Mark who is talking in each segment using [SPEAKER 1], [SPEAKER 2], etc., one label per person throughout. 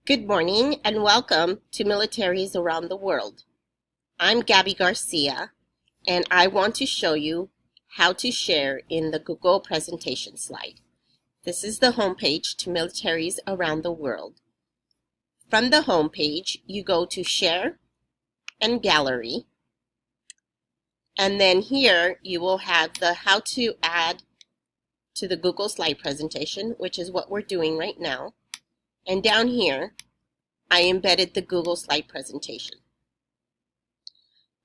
[SPEAKER 1] Good morning and welcome to Militaries Around the World. I'm Gabby Garcia and I want to show you how to share in the Google presentation slide. This is the homepage to Militaries Around the World. From the homepage, you go to Share and Gallery, and then here you will have the how to add to the Google slide presentation, which is what we're doing right now. And down here, I embedded the Google slide presentation.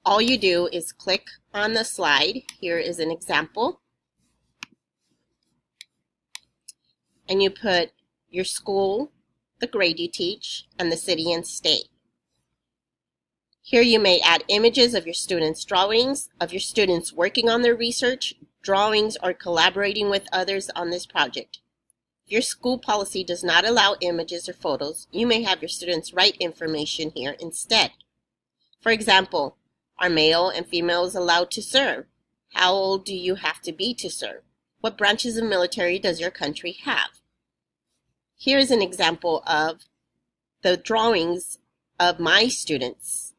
[SPEAKER 1] All you do is click on the slide. Here is an example. And you put your school, the grade you teach, and the city and state. Here you may add images of your students' drawings, of your students working on their research, drawings, or collaborating with others on this project. If your school policy does not allow images or photos, you may have your students write information here instead. For example, are male and females allowed to serve? How old do you have to be to serve? What branches of military does your country have? Here is an example of the drawings of my students,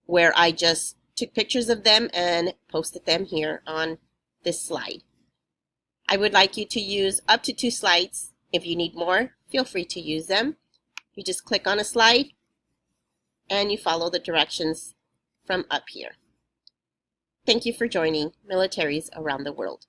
[SPEAKER 1] where I just took pictures of them and posted them here on this slide. I would like you to use up to 2 slides. If you need more, feel free to use them. You just click on a slide and you follow the directions from up here. Thank you for joining Militaries Around the World.